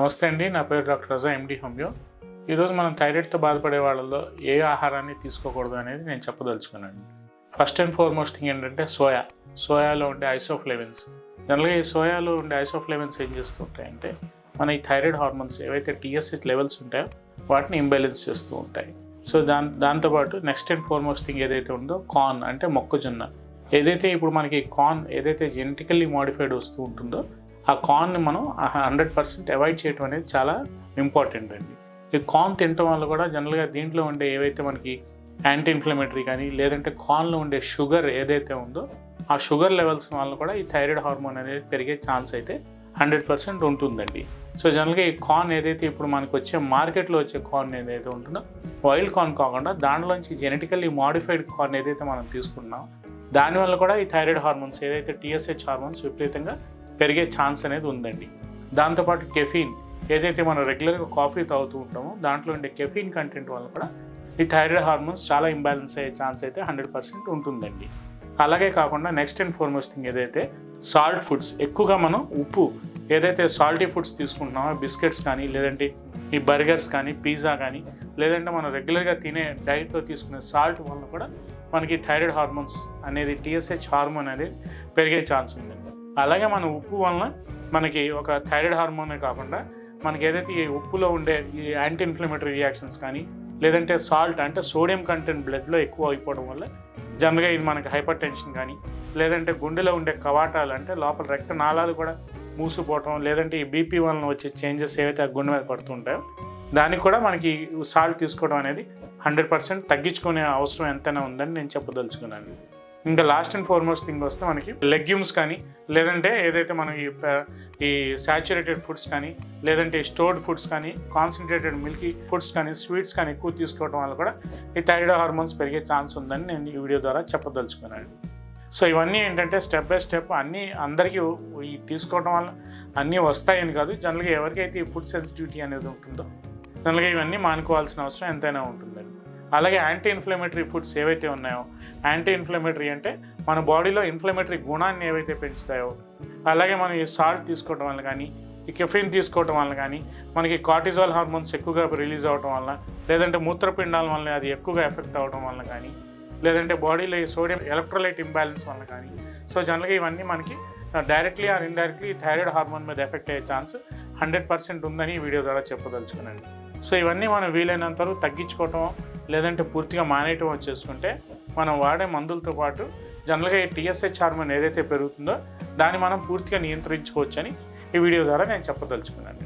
నమస్తే అండి, నా పేరు డాక్టర్ రజా, ఎండి హోమియో. ఈరోజు మనం థైరాయిడ్తో బాధపడే వాళ్ళలో ఏ ఆహారాన్ని తీసుకోకూడదు అనేది నేను చెప్పదలుచుకున్నాను. ఫస్ట్ అండ్ ఫార్మోస్ట్ థింగ్ ఏంటంటే సోయాలో ఉండే ఐసోఫ్లేవిన్స్. జనరల్గా ఈ సోయాలో ఉండే ఐసోఫ్లేవిన్స్ ఏం చేస్తూ ఉంటాయంటే మన ఈ థైరాయిడ్ హార్మోన్స్ ఏవైతే టీఎస్హెచ్ లెవెల్స్ ఉంటాయో వాటిని ఇంబ్యాలెన్స్ చేస్తూ ఉంటాయి. సో దాంతోపాటు నెక్స్ట్ అండ్ ఫార్మోస్ట్ థింగ్ ఏదైతే ఉందో కార్న్ అంటే మొక్కజొన్న. ఏదైతే ఇప్పుడు మనకి కార్న్ ఏదైతే జెనెటికల్లీ మోడిఫైడ్ వస్తూ ఉంటుందో ఆ కార్న్ని మనం 100% అవాయిడ్ చేయడం అనేది చాలా ఇంపార్టెంట్ అండి. ఈ కార్న్ తినటం వల్ల కూడా జనరల్గా దీంట్లో ఉండే ఏవైతే మనకి యాంటీ ఇన్ఫ్లమేటరీ కానీ లేదంటే కార్న్లో ఉండే షుగర్ ఏదైతే ఉందో ఆ షుగర్ లెవెల్స్ వల్ల కూడా ఈ థైరాయిడ్ హార్మోన్ అనేది పెరిగే ఛాన్స్ అయితే 100% ఉంటుందండి. సో జనరల్గా ఈ కార్న్ ఏదైతే ఇప్పుడు మనకు వచ్చే మార్కెట్లో వచ్చే కార్న్ ఏదైతే ఉంటుందో వైల్డ్ కార్న్ కాకుండా దాంట్లోంచి జెనెటికల్లీ మోడిఫైడ్ కార్న్ ఏదైతే మనం తీసుకున్నాం దానివల్ల కూడా ఈ థైరాయిడ్ హార్మోన్స్ ఏదైతే టీఎస్హెచ్ హార్మోన్స్ విపరీతంగా పెరిగే ఛాన్స్ అనేది ఉందండి. దాంతోపాటు కెఫీన్ ఏదైతే మనం రెగ్యులర్గా కాఫీ తాగుతూ ఉంటామో దాంట్లో ఉండే కెఫీన్ కంటెంట్ వల్ల కూడా ఈ థైరాయిడ్ హార్మోన్స్ చాలా ఇంబ్యాలెన్స్ అయ్యే ఛాన్స్ అయితే 100% ఉంటుందండి. అలాగే కాకుండా నెక్స్ట్ అండ్ ఫార్మోస్ట్ థింగ్ ఏదైతే సాల్ట్ ఫుడ్స్, ఎక్కువగా మనం ఉప్పు ఏదైతే సాల్టీ ఫుడ్స్ తీసుకుంటున్నామో బిస్కెట్స్ కానీ లేదంటే ఈ బర్గర్స్ కానీ పిజ్జా కానీ లేదంటే మనం రెగ్యులర్గా తినే డైట్లో తీసుకునే సాల్ట్ వల్ల కూడా మనకి థైరాయిడ్ హార్మోన్స్ అనేది టీఎస్హెచ్ హార్మోన్ అనేది పెరిగే ఛాన్స్ ఉందండి. అలాగే మన ఉప్పు వలన మనకి ఒక థైరాయిడ్ హార్మోనే కాకుండా మనకి ఏదైతే ఈ ఉప్పులో ఉండే ఈ యాంటీ ఇన్ఫ్లమేటరీ రియాక్షన్స్ కానీ లేదంటే సాల్ట్ అంటే సోడియం కంటెంట్ బ్లడ్లో ఎక్కువ అయిపోవడం వల్ల జనరల్గా ఇది మనకి హైపర్ టెన్షన్ కానీ లేదంటే గుండెలో ఉండే కవాటాలు అంటే లోపల రక్త నాళాలు కూడా మూసిపోవటం లేదంటే ఈ బీపీ వలన వచ్చే చేంజెస్ ఏవైతే ఆ గుండె మీద పడుతుంటాయో దానికి కూడా మనకి సాల్ట్ తీసుకోవడం అనేది 100% తగ్గించుకునే అవసరం ఎంతైనా ఉందని నేను చెప్పదలుచుకున్నాను. ఇంకా లాస్ట్ అండ్ ఫార్మోస్ట్ థింగ్ వస్తే మనకి లెగ్యూమ్స్ కానీ లేదంటే ఏదైతే మనం ఈ సాచురేటెడ్ ఫుడ్స్ కానీ లేదంటే స్టోర్డ్ ఫుడ్స్ కానీ కాన్సన్ట్రేటెడ్ మిల్కీ ఫుడ్స్ కానీ స్వీట్స్ కానీ ఎక్కువ తీసుకోవడం వల్ల కూడా ఈ థైరాయిడ్ హార్మోన్స్ పెరిగే ఛాన్స్ ఉందని నేను ఈ వీడియో ద్వారా చెప్పదలుచుకున్నాను. సో ఇవన్నీ ఏంటంటే స్టెప్ బై స్టెప్ అన్నీ అందరికీ ఈ తీసుకోవడం వల్ల అన్నీ వస్తాయని కాదు, జనరల్గా ఎవరికైతే ఈ ఫుడ్ సెన్సిటివిటీ అనేది ఉంటుందో జనరల్గా ఇవన్నీ మానుకోవాల్సిన అవసరం ఎంతైనా ఉంటుందండి. అలాగే యాంటీ ఇన్ఫ్లమేటరీ ఫుడ్స్ ఏవైతే ఉన్నాయో, యాంటీ ఇన్ఫ్లమేటరీ అంటే మన బాడీలో ఇన్ఫ్లమేటరీ గుణాన్ని ఏవైతే పెంచుతాయో అలాగే మనం ఈ సాల్ట్ తీసుకోవడం వల్ల కానీ ఈ కెఫీన్ తీసుకోవడం వల్ల కానీ మనకి కార్టిజాల్ హార్మోన్స్ ఎక్కువగా రిలీజ్ అవ్వడం వల్ల లేదంటే మూత్రపిండాల వల్ల అది ఎక్కువగా ఎఫెక్ట్ అవ్వడం వల్ల కానీ లేదంటే బాడీలో ఈ సోడియం ఎలక్ట్రోలైట్ ఇంబ్యాలెన్స్ వల్ల కానీ సో జనరల్గా ఇవన్నీ మనకి directly or indirectly thyroid hormone మీద ఎఫెక్ట్ అయ్యే ఛాన్స్ 100% ఉందని ఈ వీడియో ద్వారా చెప్పదలుచుకున్నాను. సో ఇవన్నీ మనం వీలైనంత వరకు తగ్గించుకోవటం లేదంటే పూర్తిగా మానేయటం చేసుకుంటే మనం వాడే మందులతో పాటు జనరల్గా ఈ టీఎస్హెచ్ హార్మోన్ ఏదైతే పెరుగుతుందో దాన్ని మనం పూర్తిగా నియంత్రించుకోవచ్చని ఈ వీడియో ద్వారా నేను చెప్పదలుచుకున్నాను.